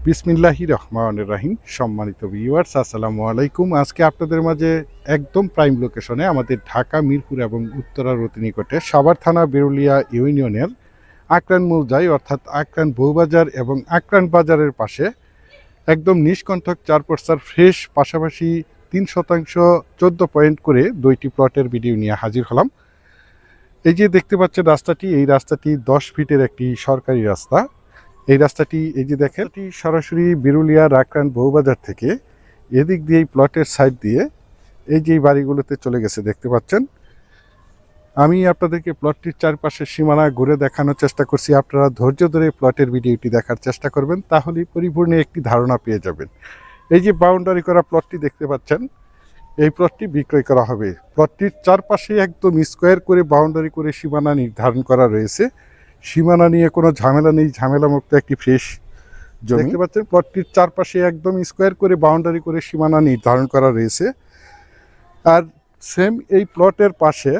বিসমিল্লাহির রহমানির রহিম। সম্মানিত ভিউয়ার্স, আসসালামু আলাইকুম। আজকে আপনাদের মাঝে একদম প্রাইম লোকেশনে আমাদের ঢাকা মিরপুর এবং উত্তরার অতি নিকটে সাভার থানা বেরুলিয়া ইউনিয়নের আকরান মৌজায় অর্থাৎ আকরান বউবাজার এবং আকরান বাজারের পাশে একদম নিষ্কণ্ঠক 4% ফ্রেশ, পাশাপাশি 3% 14 পয়েন্ট করে 2টি প্লটের ভিডিও নিয়ে হাজির হলাম। এই যে দেখতে পাচ্ছেন রাস্তাটি, এই রাস্তাটি 10 ফিটের একটি সরকারি রাস্তা। এই রাস্তাটি এই যে দেখেন, সরাসরি বিরুলিয়ার আকরান বউবাজার থেকে এদিক দিয়ে এই প্লটের সাইড দিয়ে এই যে বাড়িগুলোতে চলে গেছে দেখতে পাচ্ছেন। আমি আপনাদেরকে প্লটটির চারপাশের সীমানা ঘুরে দেখানোর চেষ্টা করছি। আপনারা ধৈর্য ধরে প্লটের ভিডিওটি দেখার চেষ্টা করবেন, তাহলেই পরিপূর্ণ একটি ধারণা পেয়ে যাবেন। এই যে বাউন্ডারি করা প্লটটি দেখতে পাচ্ছেন, এই প্লটটি বিক্রয় করা হবে। প্লটটির চারপাশে একদম স্কোয়ার করে বাউন্ডারি করে সীমানা নির্ধারণ করা রয়েছে। সীমানা নিয়ে কোনো ঝামেলা নেই, ঝামেলামুক্ত একটি ফ্রেশ জমি। দেখতে পাচ্ছেন প্লটটির চারপাশে একদম স্কোয়ার করে বাউন্ডারি করে সীমানা নির্ধারণ করা রয়েছে। আর সেম এই প্লটের পাশে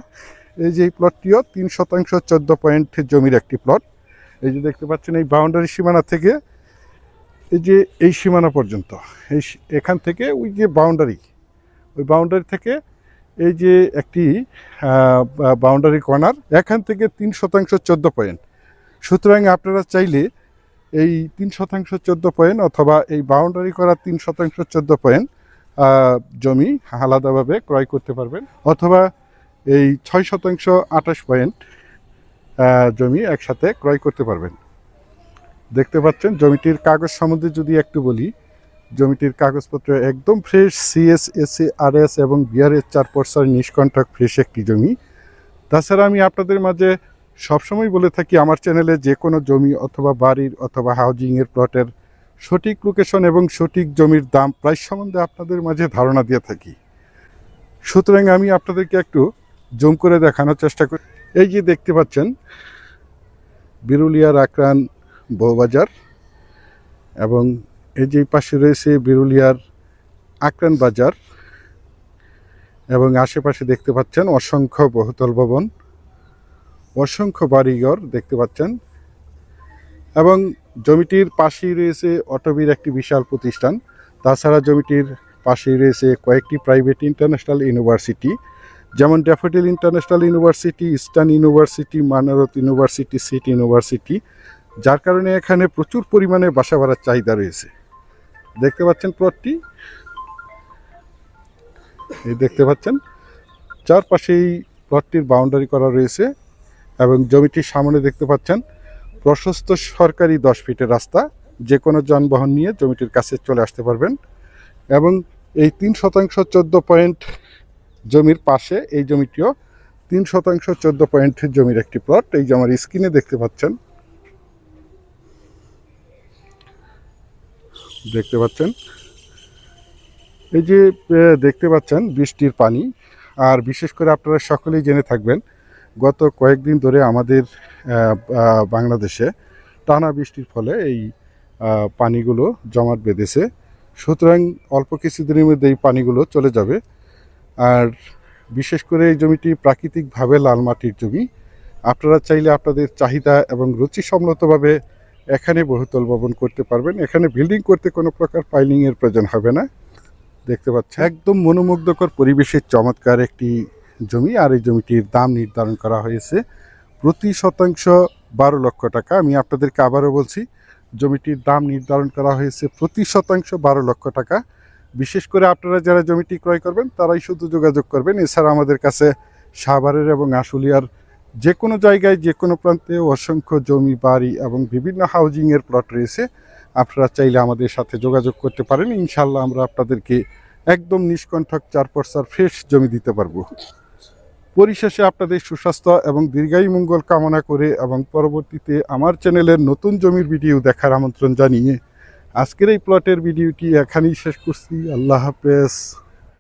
এই যে এই প্লটটিও 3% 14 পয়েন্ট জমির একটি প্লট। এই যে দেখতে পাচ্ছেন এই বাউন্ডারি সীমানা থেকে এই যে এই সীমানা পর্যন্ত, এখান থেকে ওই যে বাউন্ডারি, ওই বাউন্ডারি থেকে এই যে একটি বাউন্ডারি কর্নার, এখান থেকে 3% 14 পয়েন্ট। সুতরাং আপনারা চাইলে এই 3% 14 পয়েন্ট অথবা এই বাউন্ডারি করা 3% 14 পয়েন্ট জমি আলাদাভাবে ক্রয় করতে পারবেন, অথবা এই 6% 28 পয়েন্ট জমি একসাথে ক্রয় করতে পারবেন। দেখতে পাচ্ছেন জমিটির কাগজ সম্বন্ধে যদি একটু বলি, জমিটির কাগজপত্র একদম ফ্রেশ, সিএস, এসএ, আরএস এবং বিআরএস 4% নিষ্কণ্ঠক ফ্রেশ একটি জমি। তাছাড়া আমি আপনাদের মাঝে সবসময় বলে থাকি, আমার চ্যানেলে যে কোনো জমি অথবা বাড়ির অথবা হাউজিংয়ের প্লটের সঠিক লোকেশন এবং সঠিক জমির দাম প্রাইস সম্বন্ধে আপনাদের মাঝে ধারণা দিয়ে থাকি। সুতরাং আমি আপনাদেরকে একটু জুম করে দেখানোর চেষ্টা করি। এই যে দেখতে পাচ্ছেন বিরুলিয়ার আকরান বউবাজার, এবং এই যে পাশে রয়েছে বিরুলিয়ার আকরান বাজার, এবং আশেপাশে দেখতে পাচ্ছেন অসংখ্য বহুতল ভবন, অসংখ্য বাড়িঘর দেখতে পাচ্ছেন। এবং জমিটির পাশেই রয়েছে অটোবির একটি বিশাল প্রতিষ্ঠান। তাছাড়া জমিটির পাশেই রয়েছে কয়েকটি প্রাইভেট ইন্টারন্যাশনাল ইউনিভার্সিটি, যেমন daffodil international university, eastern university, Manarat university, city university, যার কারণে এখানে প্রচুর পরিমাণে বাসা ভাড়ার চাহিদা রয়েছে। দেখতে পাচ্ছেন প্লটটি, এই দেখতে পাচ্ছেন চারপাশেই প্লটটির বাউন্ডারি করা রয়েছে, এবং জমিটির সামনে দেখতে পাচ্ছেন প্রশস্ত সরকারি 10 ফিটের রাস্তা। যে কোনো যানবাহন নিয়ে জমিটির কাছে চলে আসতে পারবেন। এবং এই 3% 14 পয়েন্ট জমির পাশে এই জমিটিও 3% 14 পয়েন্ট জমির একটি প্লট। এই যে আমার স্ক্রিনে দেখতে পাচ্ছেন, এই যে দেখতে পাচ্ছেন বৃষ্টির পানি। আর বিশেষ করে আপনারা সকলেই জেনে থাকবেন, গত কয়েকদিন ধরে আমাদের বাংলাদেশে টানা বৃষ্টির ফলে এই পানিগুলো জমাট বেঁধেছে। সুতরাং অল্প কিছুদিনের মধ্যে এই পানিগুলো চলে যাবে। আর বিশেষ করে এই জমিটি প্রাকৃতিকভাবে লাল মাটির জমি। আপনারা চাইলে আপনাদের চাহিদা এবং রুচিসম্মতভাবে এখানে বহুতল ভবন করতে পারবেন। এখানে বিল্ডিং করতে কোনো প্রকার পাইলিংয়ের প্রয়োজন হবে না। দেখতে পাচ্ছেন একদম মনোমুগ্ধকর পরিবেশের চমৎকার একটি জমি। আর এই জমিটির দাম নির্ধারণ করা হয়েছে প্রতি শতাংশ 12 লক্ষ টাকা। আমি আপনাদেরকে আবারও বলছি, জমিটির দাম নির্ধারণ করা হয়েছে প্রতি শতাংশ 12 লক্ষ টাকা। বিশেষ করে আপনারা যারা জমিটি ক্রয় করবেন তারাই শুধু যোগাযোগ করবেন। এছাড়া আমাদের কাছে সাভারের এবং আশুলিয়ার যে কোনো জায়গায়, যে কোনো প্রান্তে অসংখ্য জমি, বাড়ি এবং বিভিন্ন হাউজিংয়ের প্লট রয়েছে। আপনারা চাইলে আমাদের সাথে যোগাযোগ করতে পারেন। ইনশাল্লাহ আমরা আপনাদেরকে একদম নিষ্কণ্ঠক 4% ফ্রেশ জমি দিতে পারবো। পরিশেষে আপনাদের সুস্বাস্থ্য এবং দীর্ঘায়ু মঙ্গল কামনা করে এবং পরবর্তীতে আমার চ্যানেলের নতুন জমির ভিডিও দেখার আমন্ত্রণ জানিয়ে আজকের এই প্লটের ভিডিওটি এখানেই শেষ করছি। আল্লাহ হাফেজ।